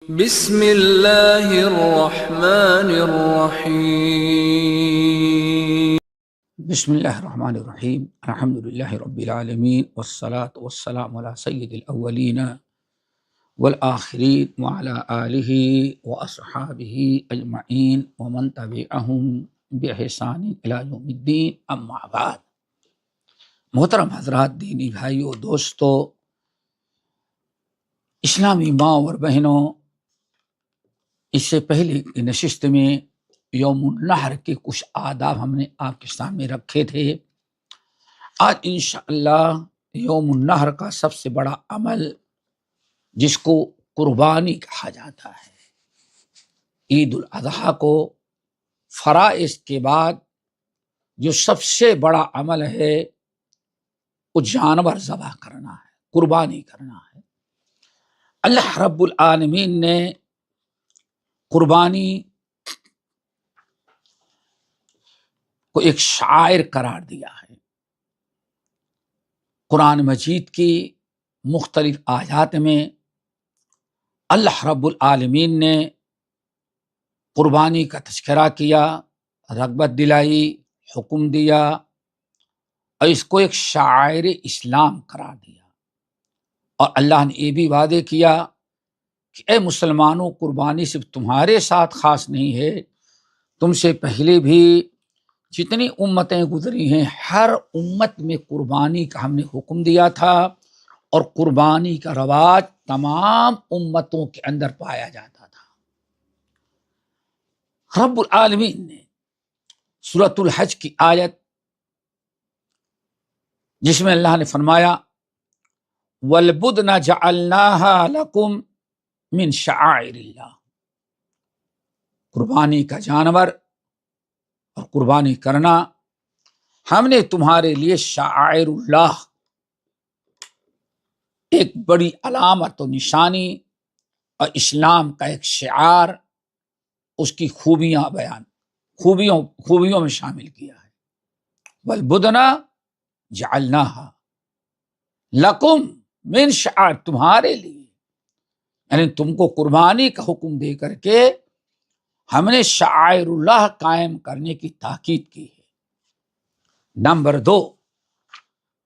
بسم اللہ الرحمن الرحیم۔ بسم اللہ الرحمن الرحیم۔ الحمد للہ رب العالمین والصلاة والسلام علی سید الاولین والآخرین وعلی آلہ واصحابہ اجمعین ومن تبعہم بإحسان الی یوم الدین، اما بعد۔ محترم حضرات، دینی بھائیو، دوستو، اسلامی ماں اور بہنوں، اس سے پہلے کی نشست میں یوم النحر کے کچھ آداب ہم نے آپ کے سامنے رکھے تھے۔ آج انشاءاللہ یوم النحر کا سب سے بڑا عمل، جس کو قربانی کہا جاتا ہے، عید الاضحیٰ کو فرائض کے بعد جو سب سے بڑا عمل ہے وہ جانور ذبح کرنا ہے، قربانی کرنا ہے۔ اللہ رب العالمین نے قربانی کو ایک شعائر قرار دیا ہے۔ قرآن مجید کی مختلف آیات میں اللہ رب العالمین نے قربانی کا تذکرہ کیا، رغبت دلائی، حکم دیا، اور اس کو ایک شعائر اسلام قرار دیا۔ اور اللہ نے یہ بھی وعدے کیا کہ اے مسلمانوں، قربانی صرف تمہارے ساتھ خاص نہیں ہے، تم سے پہلے بھی جتنی امتیں گزری ہیں ہر امت میں قربانی کا ہم نے حکم دیا تھا، اور قربانی کا رواج تمام امتوں کے اندر پایا جاتا تھا۔ رب العالمین نے سورۃ الحج کی آیت، جس میں اللہ نے فرمایا وَالْبُدْنَ جَعَلْنَاهَا لَكُمْ مِنْ شَعَائِرِ اللَّهِ، قربانی کا جانور اور قربانی کرنا ہم نے تمہارے لیے شعائر اللہ، ایک بڑی علامت و نشانی اور اسلام کا ایک شعار، اس کی خوبیوں میں شامل کیا ہے۔ وَالْبُدْنَ جَعَلْنَاهَا لَكُمْ مِنْ شَعَائِرِ، تمہارے لیے، یعنی تم کو قربانی کا حکم دے کر کے ہم نے شعائر اللہ قائم کرنے کی تاکید کی ہے۔ نمبر 2،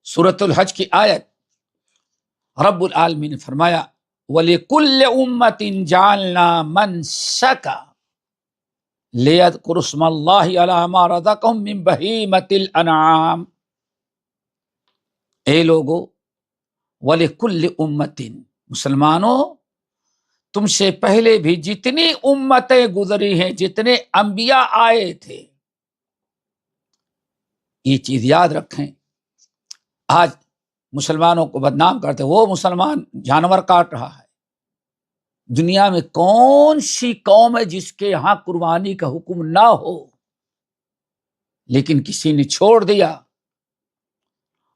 سورۃ الحج کی آیت، رب العالمین نے فرمایا وَلِكُلِّ أُمَّةٍ جَعَلْنَا مَنسَكًا لِيَذْكُرُوا اسْمَ اللَّهِ عَلَىٰ مَا رَزَقَهُم مِّن بَهِيمَةِ الْأَنْعَامِ، اے لوگو، وَلِكُلِّ أُمَّةٍ، مسلمانوں، تم سے پہلے بھی جتنی امتیں گزری ہیں، جتنے انبیاء آئے تھے، یہ چیز یاد رکھیں۔ آج مسلمانوں کو بدنام کرتے، وہ مسلمان جانور کاٹ رہا ہے۔ دنیا میں کون سی قوم ہے جس کے یہاں قربانی کا حکم نہ ہو، لیکن کسی نے چھوڑ دیا۔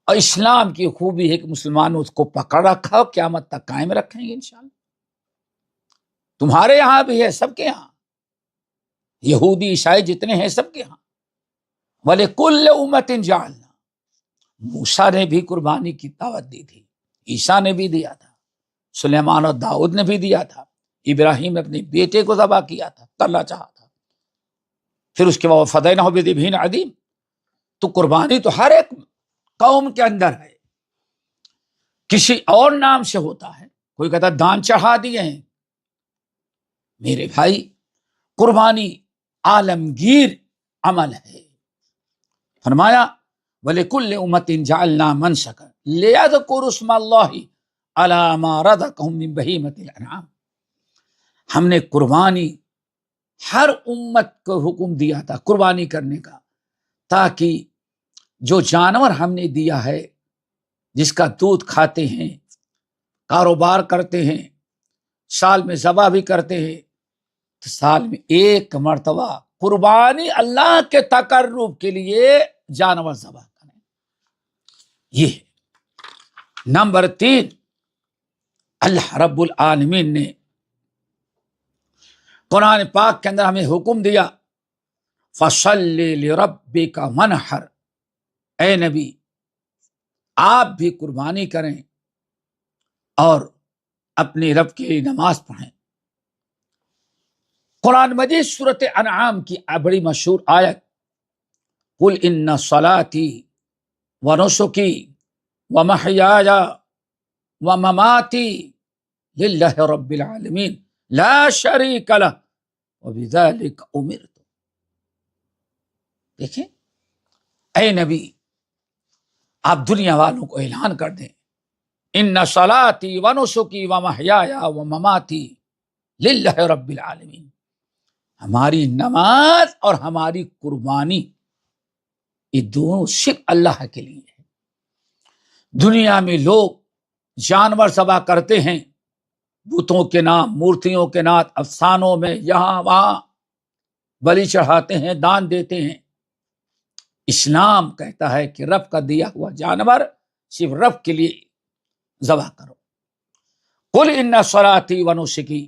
اور اسلام کی خوبی ہے کہ مسلمانوں اس کو پکڑ رکھا، قیامت تک قائم رکھیں گے انشاءاللہ۔ تمہارے یہاں بھی ہے، سب کے یہاں، یہودی عیسائی جتنے ہیں سب کے یہاں۔ وَلِكُلِّ أُمَّةٍ جَعَلْنَا، موسیٰ نے بھی قربانی کی دعوت دی تھی، عیسیٰ نے بھی دیا تھا، سلیمان اور داؤد نے بھی دیا تھا، ابراہیم نے اپنے بیٹے کو ذبح کیا تھا، کرنا چاہا تھا، پھر اس کے بعد فَدَيْنَاهُ بِذِبْحٍ عَظِيمٍ۔ تو قربانی تو ہر ایک قوم کے اندر ہے، کسی اور نام سے ہوتا ہے، کوئی کہتا دان چڑھا دیے ہیں۔ میرے بھائی، قربانی عالمگیر عمل ہے۔ فرمایا وَلِكُلِّ أُمَّةٍ جَعَلْنَا مَنْسَكًا لِيَذْكُرُوا اسْمَ اللَّهِ عَلَىٰ مَا رَزَقَهُم مِّن بَهِيمَةِ الْأَنْعَامِ، ہم نے قربانی ہر امت کو حکم دیا تھا قربانی کرنے کا، تاکہ جو جانور ہم نے دیا ہے، جس کا دودھ کھاتے ہیں، کاروبار کرتے ہیں، سال میں ذبح بھی کرتے ہیں، تو سال میں ایک مرتبہ قربانی اللہ کے تقرب کے لیے جانور ذبح کریں، یہ ہے۔ نمبر 3، اللہ رب العالمین نے قرآن پاک کے اندر ہمیں حکم دیا فَصَلِّ لِرَبِّكَ وَانْحَرْ، اے نبی آپ بھی قربانی کریں اور اپنے رب کی نماز پڑھیں۔ قرآن مجید سورۃ انعام کی بڑی مشہور آیت، قل ان صلاتی ونسکی ومحیای ومماتی للہ رب العالمین لا شریک لہ وبذلک امرت۔ دیکھیں اے نبی، آپ دنیا والوں کو اعلان کر دیں، ان صلاتی ونسکی ومحیای ومماتی للہ رب العالمین، ہماری نماز اور ہماری قربانی یہ دونوں صرف اللہ کے لیے ہے۔ دنیا میں لوگ جانور ذبح کرتے ہیں بتوں کے نام، مورتیوں کے نام، افسانوں میں یہاں وہاں بلی چڑھاتے ہیں، دان دیتے ہیں۔ اسلام کہتا ہے کہ رب کا دیا ہوا جانور صرف رب کے لیے ذبح کرو۔ قل ان صلاتی ونسکی،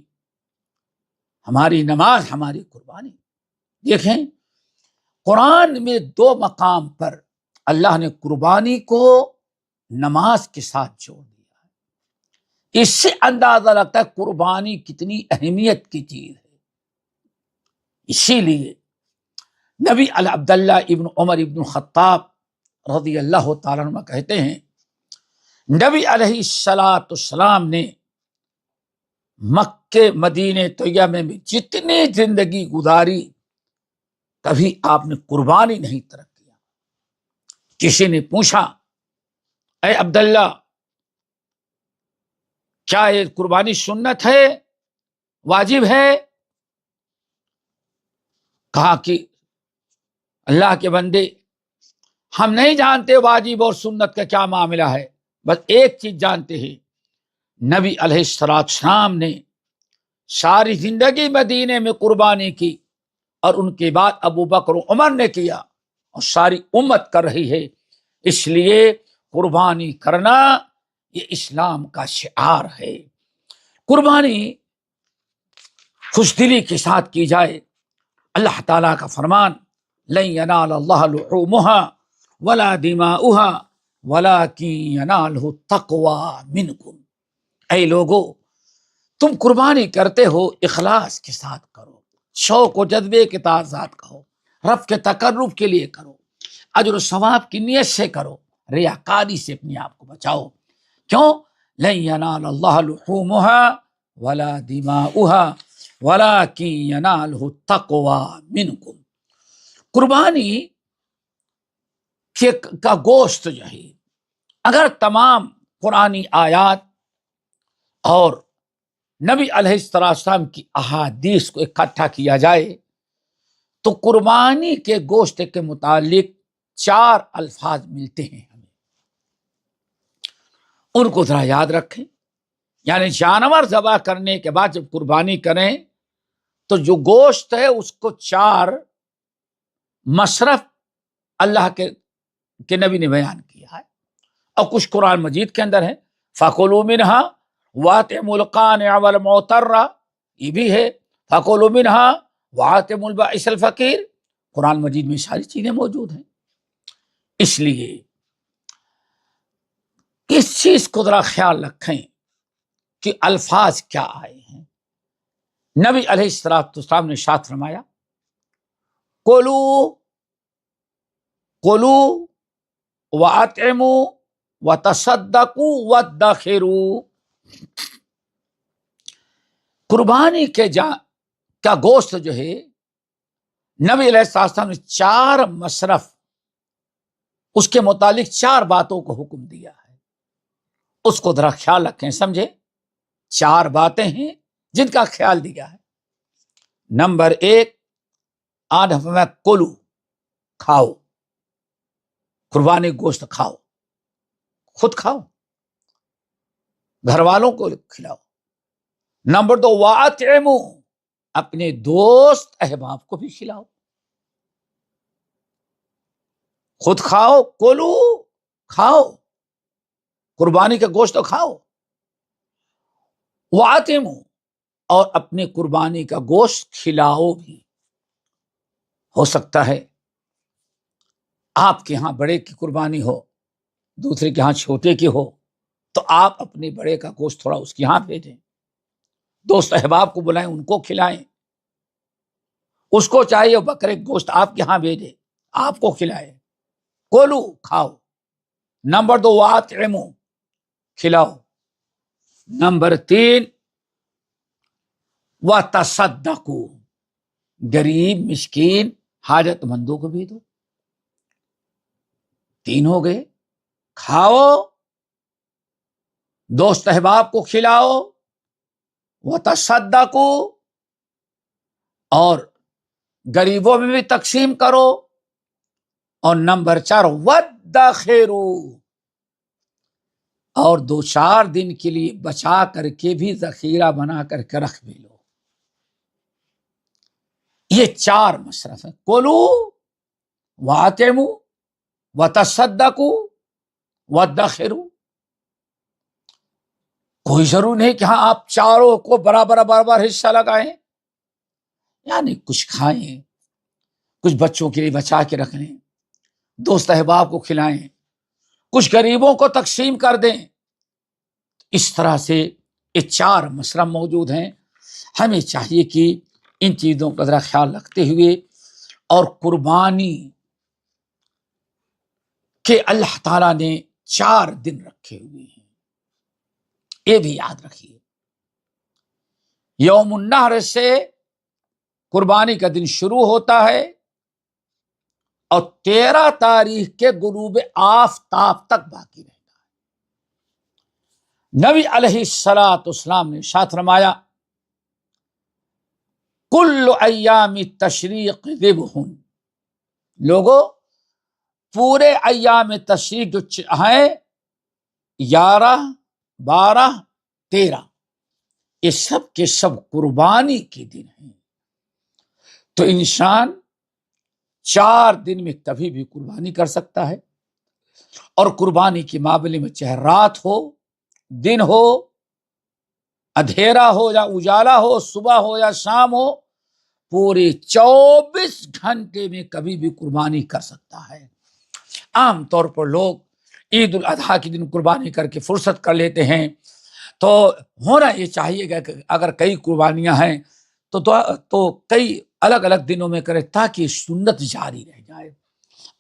ہماری نماز ہماری قربانی۔ دیکھیں قرآن میں 2 مقام پر اللہ نے قربانی کو نماز کے ساتھ جوڑ دیا ہے۔ اس سے اندازہ لگتا ہے قربانی کتنی اہمیت کی چیز ہے۔ اسی لیے نبی عبداللہ ابن عمر ابن خطاب رضی اللہ تعالیٰ عنہ کہتے ہیں، نبی علیہ السلام نے مکے مدینے طیبہ میں جتنی زندگی گزاری کبھی آپ نے قربانی نہیں ترک کیا۔ کسی نے پوچھا، اے عبداللہ کیا یہ قربانی سنت ہے، واجب ہے؟ کہا کہ اللہ کے بندے، ہم نہیں جانتے واجب اور سنت کا کیا معاملہ ہے، بس ایک چیز جانتے ہیں، نبی علیہ السلام نے ساری زندگی مدینے میں قربانی کی، اور ان کے بعد ابو بکر و عمر نے کیا، اور ساری امت کر رہی ہے۔ اس لیے قربانی کرنا یہ اسلام کا شعار ہے۔ قربانی خوش دلی کے ساتھ کی جائے۔ اللہ تعالیٰ کا فرمان، لن ینال اللہ لحومها ولا دماؤها ولکن ینالہ التقوی منکم۔ اے لوگو، تم قربانی کرتے ہو اخلاص کے ساتھ کرو، شوق و جذبے کے ساتھ کہو، رب کے تقرب کے لیے کرو، اجر و ثواب کی نیت سے کرو، ریاکاری سے اپنے آپ کو بچاؤ۔ کیوں؟ لن ینال اللہ لحومها ولا دماؤها ولکن ینالہ التقوی منکم۔ قربانی کا گوشت جو ہے، اگر تمام قرآنی آیات اور نبی علیہ السلام کی احادیث کو اکٹھا کیا جائے تو قربانی کے گوشت کے متعلق 4 الفاظ ملتے ہیں ہمیں، ان کو ذرا یاد رکھیں۔ یعنی جانور ذبح کرنے کے بعد جب قربانی کریں تو جو گوشت ہے اس کو 4 مصرف اللہ کے نبی نے بیان کیا ہے، اور کچھ قرآن مجید کے اندر ہے، فَكُلُوا مِنْهَا وَأَطْعِمُوا الْقَانِعَ وَالْمُعْتَرَّ، یہ بھی ہے، فَكُلُوا مِنْهَا وَأَطْعِمُوا الْبَائِسَ الْفَقِيرَ۔ قرآن مجید میں ساری چیزیں موجود ہیں۔ اس لیے اس چیز کو ذرا خیال رکھیں کہ الفاظ کیا آئے ہیں۔ نبی علیہ السلام نے ارشاد فرمایا، قُلُوا وَأَطْعِمُوا وَتَصَدَّقُوا وَادَّخِرُوا۔ قربانی کا گوشت جو ہے، نبی علیہ السلام نے 4 مصرف، اس کے متعلق 4 باتوں کو حکم دیا ہے، اس کو ذرا خیال رکھیں، سمجھے۔ 4 باتیں ہیں جن کا خیال دیا ہے۔ نمبر 1، آدھا میں کلو، کھاؤ، قربانی گوشت کھاؤ، خود کھاؤ، گھر والوں کو کھلاؤ۔ نمبر 2، وَأَطْعِمُوا، اپنے دوست احباب کو بھی کھلاؤ، خود کھاؤ، کلو کھاؤ، قربانی کا گوشت تو کھاؤ، وَأَطْعِمُوا، اور اپنے قربانی کا گوشت کھلاؤ بھی۔ ہو سکتا ہے آپ کے ہاں بڑے کی قربانی ہو، دوسرے کے ہاں چھوٹے کی ہو، تو آپ اپنے بڑے کا گوشت تھوڑا اس کے ہاں بھیجیں، دوست احباب کو بلائیں، ان کو کھلائیں۔ اس کو چاہیے بکرے گوشت آپ کے ہاں بھیجے، آپ کو کھلائے، کولو کھاؤ۔ نمبر 2 واطعمو، کھلاؤ۔ نمبر 3 وتصدقو، غریب مسکین حاجت مندوں کو بھی دو۔ 3 ہو گئے، کھاؤ، دوست احباب کو کھلاؤ، وتصدقو، اور غریبوں میں بھی تقسیم کرو، اور نمبر 4 وادخرو، اور 2-4 دن کے لیے بچا کر کے بھی ذخیرہ بنا کر کے رکھ بھی لو۔ یہ 4 مصرف ہیں، کلو، واطعمو، وتصدقو، وادخرو۔ کوئی ضرور نہیں کہ ہاں آپ چاروں کو برابر حصہ لگائیں، یعنی کچھ کھائیں، کچھ بچوں کے لیے بچا کے رکھ لیں، دوست احباب کو کھلائیں، کچھ غریبوں کو تقسیم کر دیں۔ اس طرح سے یہ 4 مصرف موجود ہیں۔ ہمیں چاہیے کہ ان چیزوں کا ذرا خیال رکھتے ہوئے، اور قربانی کہ اللہ تعالیٰ نے 4 دن رکھے ہوئے ہیں، یہ بھی یاد رکھیے۔ یوم النحر سے قربانی کا دن شروع ہوتا ہے، اور 13 تاریخ کے غروب آفتاب تک باقی رہتا ہے۔ نبی علیہ الصلاۃ والسلام نے ارشاد فرمایا، کل ایام تشریق ذبح، لوگوں پورے ایام تشریق جو ہیں 11، 12، 13، یہ سب کے سب قربانی کے دن ہیں۔ تو انسان 4 دن میں کبھی بھی قربانی کر سکتا ہے، اور قربانی کے معاملے میں چاہے رات ہو، دن ہو، اندھیرا ہو یا اجالا ہو، صبح ہو یا شام ہو، پورے 24 گھنٹے میں کبھی بھی قربانی کر سکتا ہے۔ عام طور پر لوگ عید الاضحیٰ کے دن قربانی کر کے فرصت کر لیتے ہیں، تو ہونا یہ چاہیے گا کہ اگر کئی قربانیاں ہیں تو کئی الگ الگ دنوں میں کرے، تاکہ سنت جاری رہ جائے۔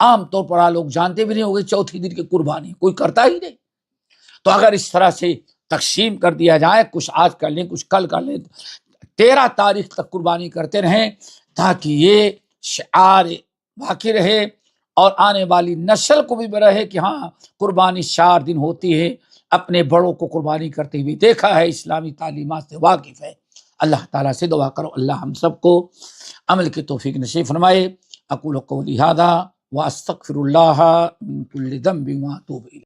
عام طور پر لوگ جانتے بھی نہیں ہوگے چوتھی دن کی قربانی کوئی کرتا ہی نہیں، تو اگر اس طرح سے تقسیم کر دیا جائے، کچھ آج کر لیں، کچھ کل کر لیں، 13 تاریخ تک قربانی کرتے رہیں، تاکہ یہ شعار باقی رہے، اور آنے والی نسل کو بھی رہے کہ ہاں قربانی 4 دن ہوتی ہے۔ اپنے بڑوں کو قربانی کرتے ہوئے دیکھا ہے، اسلامی تعلیمات سے واقف ہے۔ اللہ تعالیٰ سے دعا کرو اللہ ہم سب کو عمل کی توفیق نصیب فرمائے۔ اقول قولی ھذا واستغفر اللہ من کل ذنب واتوب الیہ۔